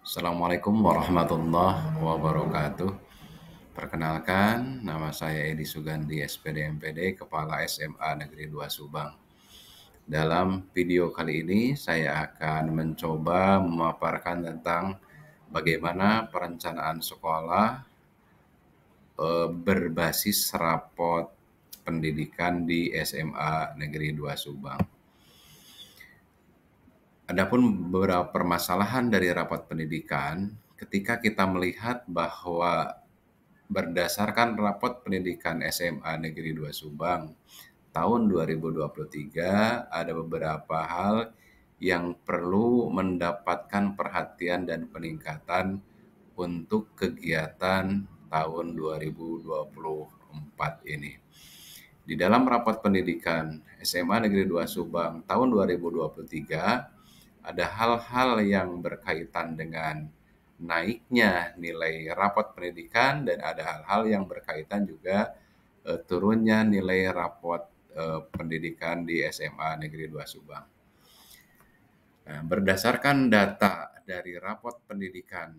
Assalamualaikum warahmatullahi wabarakatuh. Perkenalkan, nama saya Edi Sugandi, SPD MPD, Kepala SMA Negeri 2 Subang. Dalam video kali ini, saya akan mencoba memaparkan tentang bagaimana perencanaan sekolah berbasis rapot pendidikan di SMA Negeri 2 Subang. Adapun beberapa permasalahan dari rapot pendidikan, ketika kita melihat bahwa berdasarkan rapot pendidikan SMA Negeri 2 Subang tahun 2023, ada beberapa hal yang perlu mendapatkan perhatian dan peningkatan untuk kegiatan tahun 2024 ini. Di dalam rapot pendidikan SMA Negeri 2 Subang tahun 2023, ada hal-hal yang berkaitan dengan naiknya nilai rapot pendidikan dan ada hal-hal yang berkaitan juga turunnya nilai rapot pendidikan di SMA Negeri 2 Subang. Nah, berdasarkan data dari rapot pendidikan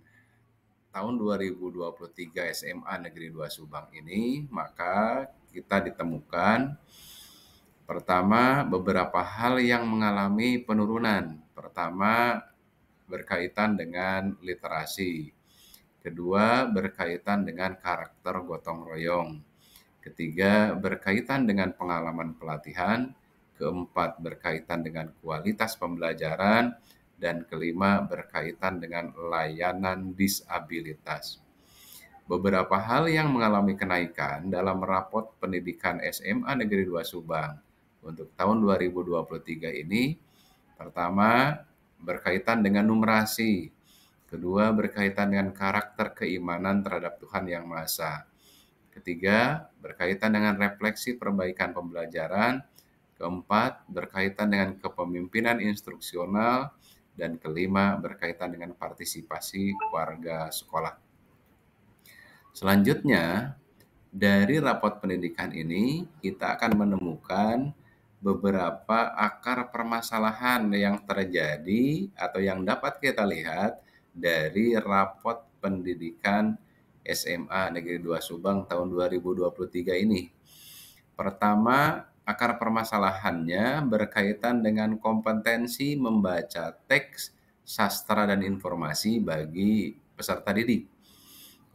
tahun 2023 SMA Negeri 2 Subang ini, maka kita ditemukan pertama beberapa hal yang mengalami penurunan. Pertama, berkaitan dengan literasi. Kedua, berkaitan dengan karakter gotong royong. Ketiga, berkaitan dengan pengalaman pelatihan. Keempat, berkaitan dengan kualitas pembelajaran. Dan kelima, berkaitan dengan layanan disabilitas. Beberapa hal yang mengalami kenaikan dalam rapot pendidikan SMA Negeri 2 Subang untuk tahun 2023 ini, pertama, berkaitan dengan numerasi. Kedua, berkaitan dengan karakter keimanan terhadap Tuhan Yang Maha Esa. Ketiga, berkaitan dengan refleksi perbaikan pembelajaran. Keempat, berkaitan dengan kepemimpinan instruksional. Dan kelima, berkaitan dengan partisipasi warga sekolah. Selanjutnya, dari rapot pendidikan ini, kita akan menemukan beberapa akar permasalahan yang terjadi atau yang dapat kita lihat dari rapot pendidikan SMA Negeri 2 Subang tahun 2023 ini. Pertama, akar permasalahannya berkaitan dengan kompetensi membaca teks, sastra, dan informasi bagi peserta didik.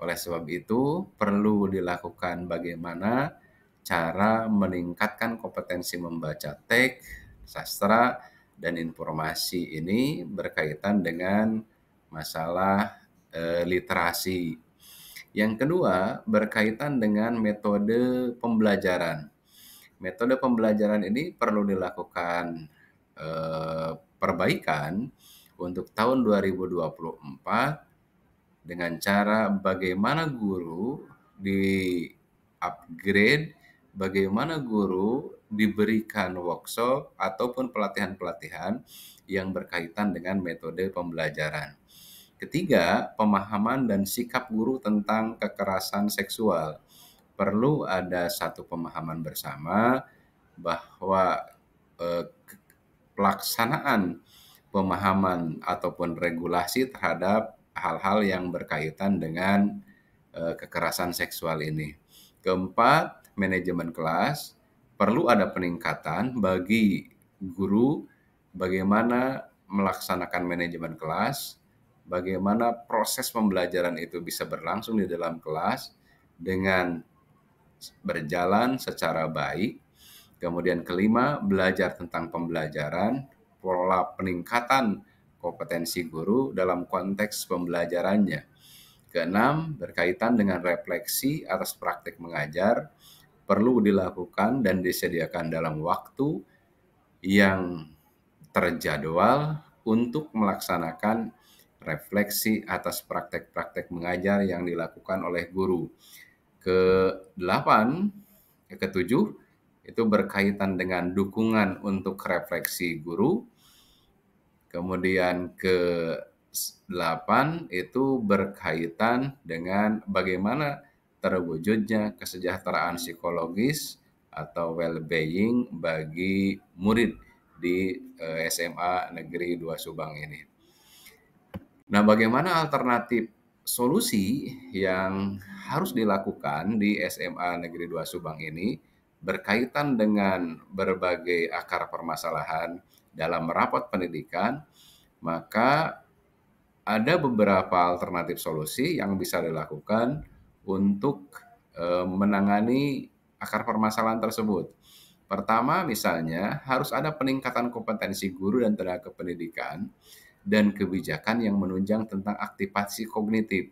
Oleh sebab itu, perlu dilakukan bagaimana cara meningkatkan kompetensi membaca teks, sastra, dan informasi ini berkaitan dengan masalah literasi. Yang kedua, berkaitan dengan metode pembelajaran. Metode pembelajaran ini perlu dilakukan perbaikan untuk tahun 2024 dengan cara bagaimana guru di-upgrade, bagaimana guru diberikan workshop ataupun pelatihan-pelatihan yang berkaitan dengan metode pembelajaran. Ketiga, pemahaman dan sikap guru tentang kekerasan seksual. Perlu ada satu pemahaman bersama bahwa pelaksanaan pemahaman ataupun regulasi terhadap hal-hal yang berkaitan dengan kekerasan seksual ini. Keempat, manajemen kelas. Perlu ada peningkatan bagi guru bagaimana melaksanakan manajemen kelas, bagaimana proses pembelajaran itu bisa berlangsung di dalam kelas dengan berjalan secara baik. Kemudian kelima, belajar tentang pembelajaran, pola peningkatan kompetensi guru dalam konteks pembelajarannya. Keenam, berkaitan dengan refleksi atas praktik mengajar, perlu dilakukan dan disediakan dalam waktu yang terjadwal untuk melaksanakan refleksi atas praktek-praktek mengajar yang dilakukan oleh guru. Ketujuh, itu berkaitan dengan dukungan untuk refleksi guru. Kemudian ke-8 itu berkaitan dengan bagaimana terwujudnya kesejahteraan psikologis atau well-being bagi murid di SMA Negeri 2 Subang ini. Nah, bagaimana alternatif solusi yang harus dilakukan di SMA Negeri 2 Subang ini berkaitan dengan berbagai akar permasalahan dalam rapat pendidikan, maka ada beberapa alternatif solusi yang bisa dilakukan untuk menangani akar permasalahan tersebut. Pertama, misalnya harus ada peningkatan kompetensi guru dan tenaga pendidikan dan kebijakan yang menunjang tentang aktivasi kognitif.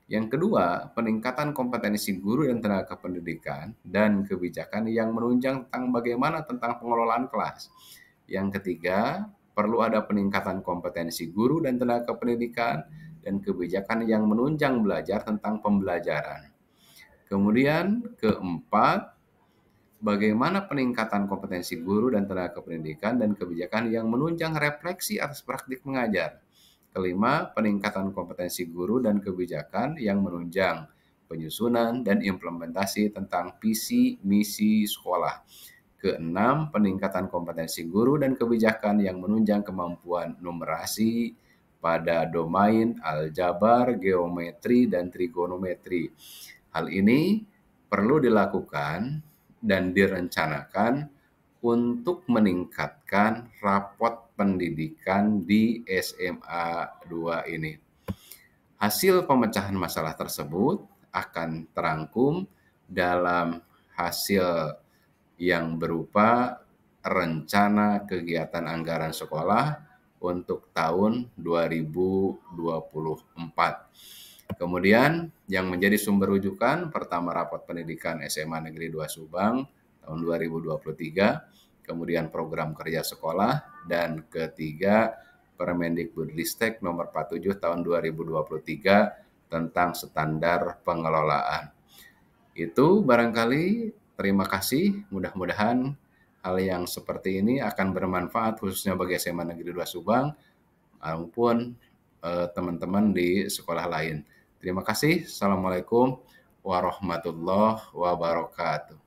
Yang kedua, peningkatan kompetensi guru dan tenaga pendidikan dan kebijakan yang menunjang tentang bagaimana tentang pengelolaan kelas. Yang ketiga, perlu ada peningkatan kompetensi guru dan tenaga pendidikan dan kebijakan yang menunjang belajar tentang pembelajaran. Kemudian keempat, bagaimana peningkatan kompetensi guru dan tenaga pendidikan dan kebijakan yang menunjang refleksi atas praktik mengajar. Kelima, peningkatan kompetensi guru dan kebijakan yang menunjang penyusunan dan implementasi tentang visi misi sekolah. Keenam, peningkatan kompetensi guru dan kebijakan yang menunjang kemampuan numerasi pada domain aljabar, geometri, dan trigonometri. Hal ini perlu dilakukan dan direncanakan untuk meningkatkan rapot pendidikan di SMA 2 ini. Hasil pemecahan masalah tersebut akan terangkum dalam hasil yang berupa rencana kegiatan anggaran sekolah untuk tahun 2024. Kemudian yang menjadi sumber rujukan pertama rapot pendidikan SMA Negeri 2 Subang tahun 2023, kemudian program kerja sekolah, dan ketiga Permendikbudristek nomor 47 tahun 2023 tentang standar pengelolaan. Itu barangkali, terima kasih. Mudah-mudahan hal yang seperti ini akan bermanfaat khususnya bagi SMA Negeri 2 Subang maupun teman-teman di sekolah lain. Terima kasih. Assalamualaikum warahmatullahi wabarakatuh.